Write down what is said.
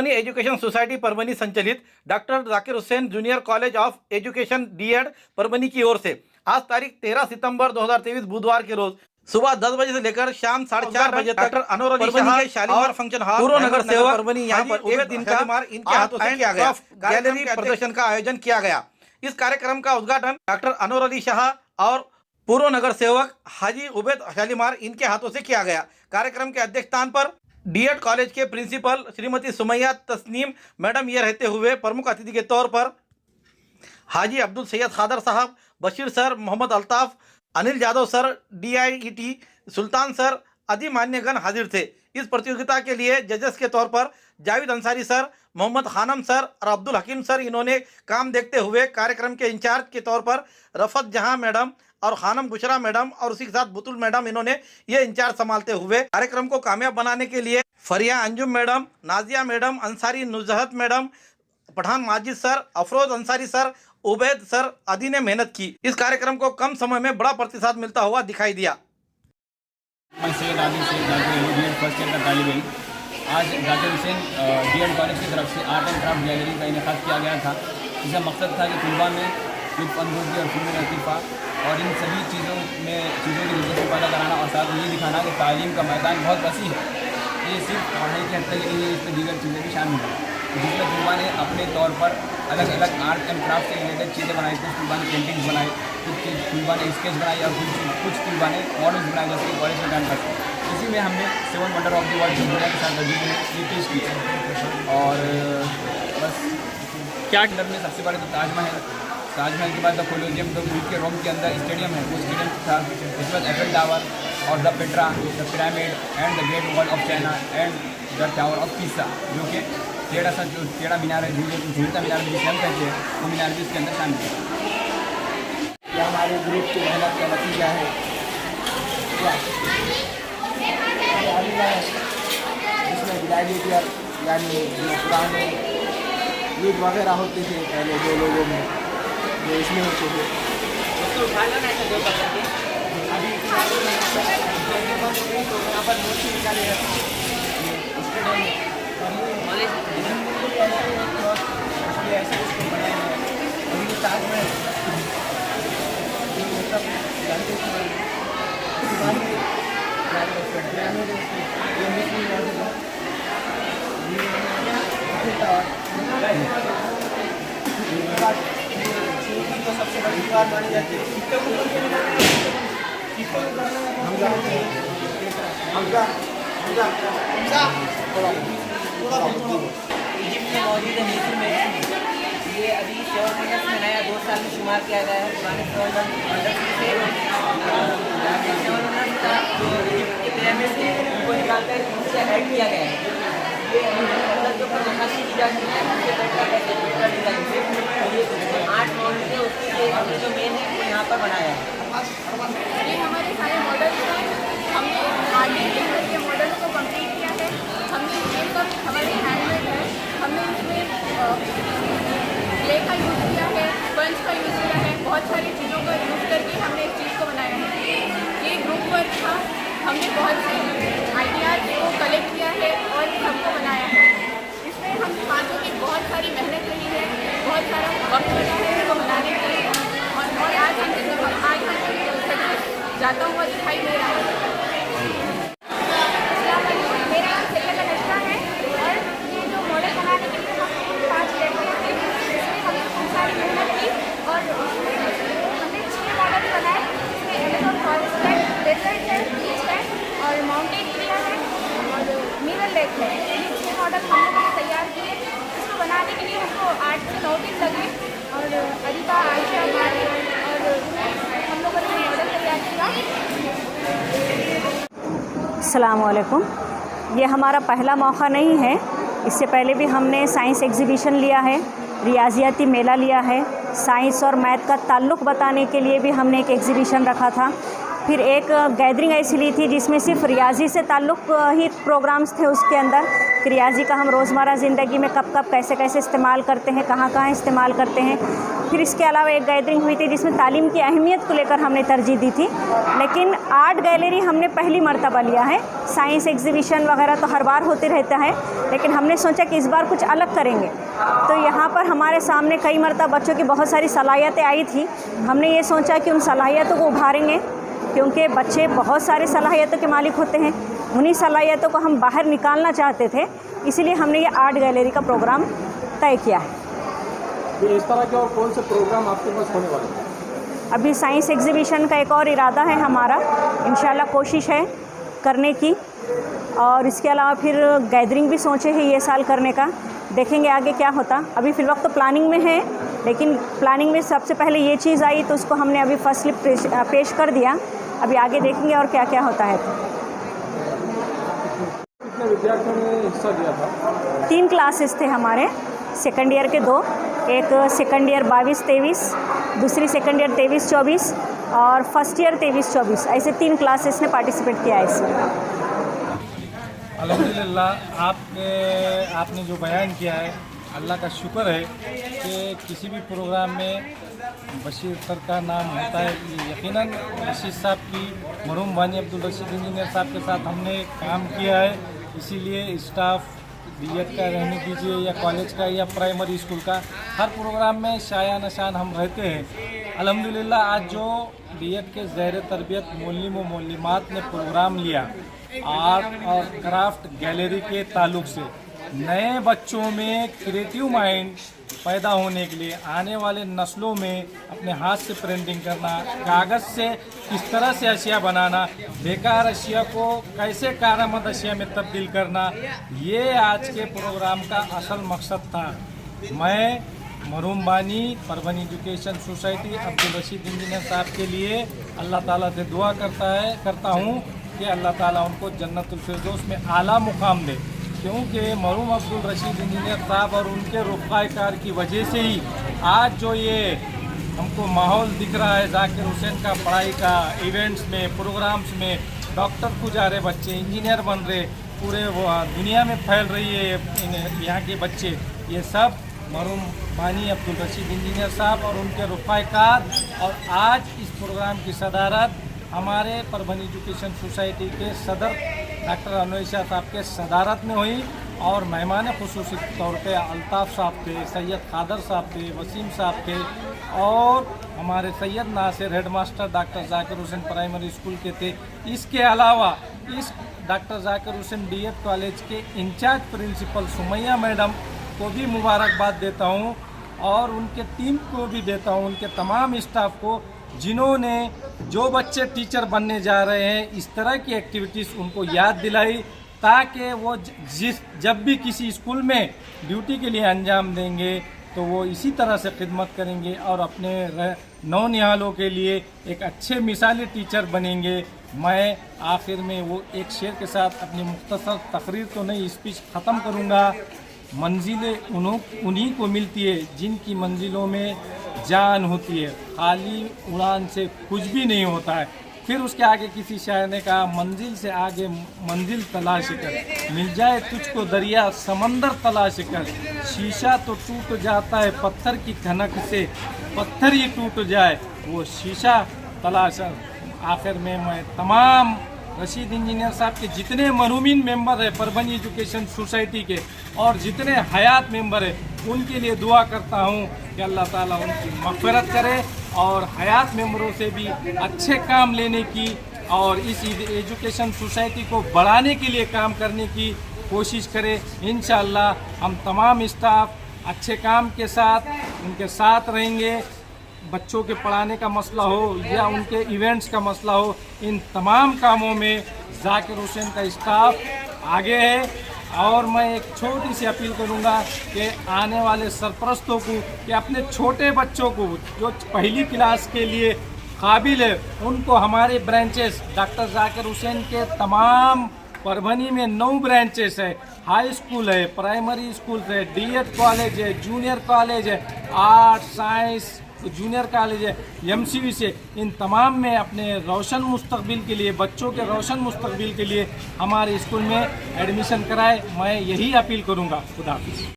Parbhani education society Parbhani संचालित doctor Zakir Hussain junior college of education DEd Parbhani की ओर से आज तारीख 13 सितंबर 2023 बुधवार के रोज सुबह 10 बजे से लेकर शाम 4:30 बजे तक डॉक्टर अनवर अली शाह के शालीमार फंक्शन हॉल पूर्व नगर सेवक परभणी यहाँ पर एक दिन का इनके हाथों से किया गया गैलरी प्रदर्शन का आयोजन किया गया। इस कार्यक्रम का उद्घाटन डॉक्टर अनवर अली शाह और पूर्व नगर सेवक हाजी उबैद शालीमार इनके हाथों से किया गया। कार्यक्रम के अध्यक्षस्थान पर डीएड कॉलेज के प्रिंसिपल श्रीमती सुमैया तस्नीम मैडम ये रहते हुए प्रमुख अतिथि के तौर पर Haji Abdul Syed Khadar Sahab, Bashir sir, Mohammed Altaf, Anil Yadav sir, DIET Sultan sir आदि मान्यगण हाजिर थे। इस प्रतियोगिता के लिए जजेस के तौर पर जावेद अंसारी सर, मोहम्मद खानम सर और अब्दुल हकीम सर इन्होंने काम देखते हुए कार्यक्रम के इंचार्ज के तौर पर रफत जहां मैडम और खानम गुशरा मैडम और उसी के साथ बुतुल मैडम इन्होंने ये इंचार्ज संभालते हुए कार्यक्रम को कामयाब बनाने के लिए Fariya Anjum madam, Nazia madam, Ansari Nuzhat madam, Pathan Majid sir, Afroz Ansari sir, Ubaid sir आदि ने मेहनत की। इस कार्यक्रम को कम समय में बड़ा प्रतिसाद मिलता हुआ दिखाई दिया। आज जाकिर हुसैन डीएड कॉलेज की तरफ से आर्ट एंड क्राफ्ट गैलरी का इनेकाद किया गया था। इसका मकसद था कि तलबा में लुत्फ़ अंदोज़ी और फ़िल्म लतीफ़ा और इन सभी चीज़ों की दिलचस्पी पैदा कराना और साथ ये दिखाना कि तालीम का मैदान बहुत वसी है। ये सिर्फ पढ़ाई के हद तक नहीं है, इसमें दीगर चीज़ें भी शामिल हैं, जिसमें तलबा ने अपने तौर पर अलग अलग आर्ट एंड क्राफ्ट से रिलेटेड चीज़ें बनाई। कुछ तलबा ने पेंटिंग्स बनाई, कुछ तलबा ने स्केच बनाई और कुछ तलबा ने मॉडल्स बनाए जैसे कि कॉलेज में काम करते हैं। इसी में हमने 7 वंडर ऑफ द वर्ल्ड जो दुनिया के साथ वजूद में ये पेश किया। और बस क्या अंदर में सबसे बड़े तो ताजमहल के बाद द कोलोजियम जो ग्रीक के रोम के अंदर स्टेडियम है वो स्टेडियम था। उसके बाद एफिल टावर और the Petra, the pyramid and the great wall of China and the tower of Pisa जो कि टेढ़ा मीनार है, झूलता मीनार जिसे हम कहते हैं, वो मीनार भी इसके अंदर शामिल है। यह हमारे ग्रुप की मेहनत का नतीजा है। इसमें ग्लैडिएटर यानी जो पुराने युद्ध वगैरह होते थे पहले दो लोगों में, जो इसमें होते थे उसको उठा लेना है दो पकड़ के। अभी तो यहाँ पर मूर्ति निकाली है इसलिए ऐसे उसको बनाए हैं। अभी ये ताजमहल मतलब जानते तो सबसे बड़ी दीवार मानी जाती है। इजिप्ट में मौजूद है, मिस्र में है। ये अभी 7 वंडर्स में नया 2 साल में शुमार किया गया है। पुराने 7 वंडर्स में से 7 वंडर्स का जो इजिप्ट के पिरामिड थे उनको निकालकर उनसे ऐड किया गया है। ये अंदर जो नक्काशी की जाती है उसके पेट्रा कहते हैं, पेट्रा डिज़ाइन से ये 8 मॉडल थे, उसके हमने जो मेन है वो यहाँ पर बनाया है। ये हमारे सारे मॉडल्स हैं, हमने आगे के मॉडल्स को कंप्लीट किया है। हमने ये सब हमारे हैंडमेड है, हमने इसमें क्ले का यूज़ किया है, स्पंज का यूज़ किया है, बहुत सारी चीज़ों का यूज़ करके हमने इस चीज़ को बनाया है। ये ग्रुप वर्क था, हमने बहुत से आइडियाज़ को कलेक्ट किया है और सबको बनाया है। इसमें हम पाँचों की बहुत सारी मेहनत रही है, बहुत सारा वक्त लगा है इसको बनाने के लिए और आज हमको जाता हुआ दिखाई दे रहा है। मेरा नाम सैयदा नजमा है और ये जो मॉडल बनाने के लिए हम 5 लड़कियाँ थे, इसमें हमने बहुत सारी मेहनत की और हमने 6 मॉडल बनाए। इसमें एमेजॉन फॉरेस्ट है, डेजर्ट है, बीच है और माउंटेन एरिया है और मिरर लेक है। ये 6 मॉडल हम लोगों ने तैयार किए। इसको बनाने के लिए हमको 8 से 9 दिन लगे और अरीबा, आयशा और हम लोगों ने मॉडल तैयार किया। अस्सलामुअलैकुम। ये हमारा पहला मौका नहीं है, इससे पहले भी हमने साइंस एग्जीबिशन लिया है, रियाजियाती मेला लिया है, साइंस और मैथ का ताल्लुक़ बताने के लिए भी हमने एक एग्जीबिशन रखा था। फिर एक गैदरिंग ऐसी ली थी जिसमें सिर्फ रियाजी से ताल्लुक़ ही प्रोग्राम्स थे उसके अंदर कि रियाजी का हम रोज़मर्रा ज़िंदगी में कब कब कैसे कैसे इस्तेमाल करते हैं, कहाँ कहाँ इस्तेमाल करते हैं। फिर इसके अलावा एक गैदरिंग हुई थी जिसमें तालीम की अहमियत को लेकर हमने तरजीह दी थी। लेकिन आर्ट गैलरी हमने पहली मर्तबा लिया है। साइंस एग्जीबिशन वगैरह तो हर बार होते रहता है, लेकिन हमने सोचा कि इस बार कुछ अलग करेंगे। तो यहाँ पर हमारे सामने कई मर्तबा बच्चों की बहुत सारी सलाहियतें आई थी। हमने ये सोचा कि उन सलाहियतों को उभारेंगे, क्योंकि बच्चे बहुत सारी सलाहियतों के मालिक होते हैं। उन्हीं सलाहियतों को हम बाहर निकालना चाहते थे, इसीलिए हमने ये आर्ट गैलरी का प्रोग्राम तय किया है। तो इस तरह के और कौन से प्रोग्राम आपके पास होने वाले हैं? अभी साइंस एग्जीबिशन का एक और इरादा है हमारा, इंशाल्लाह कोशिश है करने की। और इसके अलावा फिर गैदरिंग भी सोचे हैं ये साल करने का, देखेंगे आगे क्या होता। अभी फिल वक्त तो प्लानिंग में है, लेकिन प्लानिंग में सबसे पहले ये चीज़ आई तो उसको हमने अभी फर्स्ट स्लिप पेश कर दिया। अभी आगे देखेंगे और क्या क्या होता है। कितने विद्यार्थियों ने हिस्सा दिया था? 3 क्लासेस थे हमारे, सेकंड ईयर के 2, एक सेकंड ईयर 22-23, दूसरी सेकंड ईयर 23-24 और फर्स्ट ईयर 23-24, ऐसे 3 क्लासेस ने पार्टिसिपेट किया है इसमें। अल्हम्दुलिल्लाह आपने जो बयान किया है, अल्लाह का शुक्र है कि किसी भी प्रोग्राम में बशीर सर का नाम होता है। यकीनन रशीद साहब की, मरहूम बानी अब्दुल रशीद इंजीनियर साहब के साथ हमने काम किया है, इसीलिए स्टाफ बीएड का रहने दीजिए या कॉलेज का या प्राइमरी स्कूल का, हर प्रोग्राम में शाया नशान हम रहते हैं। अल्हम्दुलिल्लाह आज जो बीएड के ज़ैर तरबियत मोल्लिम व मोल्लिमात ने प्रोग्राम लिया आर्ट और क्राफ्ट गैलरी के ताल्लुक से, नए बच्चों में क्रिएटिव माइंड पैदा होने के लिए, आने वाले नस्लों में अपने हाथ से प्रिंटिंग करना, कागज़ से किस तरह से अशिया बनाना, बेकार अशिया को कैसे कारआमद अशिया में तब्दील करना, ये आज के प्रोग्राम का असल मकसद था। मैं मरहूम बानी Parbhani education society Abdul Rashid engineer साहब के लिए अल्लाह ताला से दुआ करता हूँ कि अल्लाह ताला उनको जन्नतुल फिरदौस में आला मुकाम दे, क्योंकि मरहूम अब्दुल रशीद इंजीनियर साहब और उनके रुफ़ाकार की वजह से ही आज जो ये हमको माहौल दिख रहा है जाकिर हुसैन का पढ़ाई का, इवेंट्स में, प्रोग्राम्स में डॉक्टर को जा रहे बच्चे, इंजीनियर बन रहे, पूरे दुनिया में फैल रही है यहाँ के बच्चे, ये सब मरहूम बानी अब्दुल रशीद इंजीनियर साहब और उनके रुफ़ाकार। और आज इस प्रोग्राम की सदारत हमारे परभनी एजुकेशन सोसाइटी के सदर डॉक्टर अनवर शाह साहब के सदारत में हुई और मेहमान खुसूसी तौर पे अल्ताफ़ साहब थे, सैयद कादर साहब थे, वसीम साहब थे और हमारे Syed Nasir headmaster doctor Zakir Hussain primary school के थे। इसके अलावा इस doctor Zakir Hussain BEd college के इंचार्ज प्रिंसिपल सुमैया मैडम को भी मुबारकबाद देता हूँ और उनके टीम को भी देता हूँ, उनके तमाम स्टाफ को, जिन्होंने जो बच्चे टीचर बनने जा रहे हैं इस तरह की एक्टिविटीज़ उनको याद दिलाई, ताकि वो जब भी किसी स्कूल में ड्यूटी के लिए अंजाम देंगे तो वो इसी तरह से खिदमत करेंगे और अपने नौनिहालों के लिए एक अच्छे मिसाली टीचर बनेंगे। मैं आखिर में वो एक शेर के साथ अपनी मुख्तसर तकरीर तो नहीं, स्पीच ख़त्म करूँगा। मंजिलें उन्हीं को मिलती है जिनकी मंजिलों में जान होती है, खाली उड़ान से कुछ भी नहीं होता है। फिर उसके आगे किसी शायर ने कहा, मंजिल से आगे मंजिल तलाश कर, मिल जाए तुझको दरिया समंदर तलाश कर, शीशा तो टूट जाता है पत्थर की खनक से, पत्थर ही टूट जाए वो शीशा तलाश। आखिर में मैं तमाम रशीद इंजीनियर साहब के जितने मरहूमीन मेंबर है परभनी एजुकेशन सोसाइटी के और जितने हयात मेंबर है उनके लिए दुआ करता हूँ कि अल्लाह ताला उनकी मग़फ़िरत करे और हयात मेंबरों से भी अच्छे काम लेने की और इस एजुकेशन सोसाइटी को बढ़ाने के लिए काम करने की कोशिश करे। इंशाअल्लाह हम तमाम स्टाफ अच्छे काम के साथ उनके साथ रहेंगे। बच्चों के पढ़ाने का मसला हो या उनके इवेंट्स का मसला हो, इन तमाम कामों में जाकिर हुसैन का स्टाफ आगे है। और मैं एक छोटी सी अपील करूंगा कि आने वाले सरपरस्तों को कि अपने छोटे बच्चों को जो पहली क्लास के लिए काबिल है उनको हमारे ब्रांचेस डॉक्टर जाकिर हुसैन के तमाम परभनी में 9 ब्रांचेस है, हाई स्कूल है, प्राइमरी स्कूल है, डीएड कॉलेज है, जूनियर कॉलेज है, आर्ट साइंस जूनियर कॉलेज है, एमसीवी से, इन तमाम में अपने रोशन मुस्तकबिल के लिए, बच्चों के रोशन मुस्तकबिल के लिए हमारे स्कूल में एडमिशन कराए। मैं यही अपील करूंगा। खुदा हाफिज़।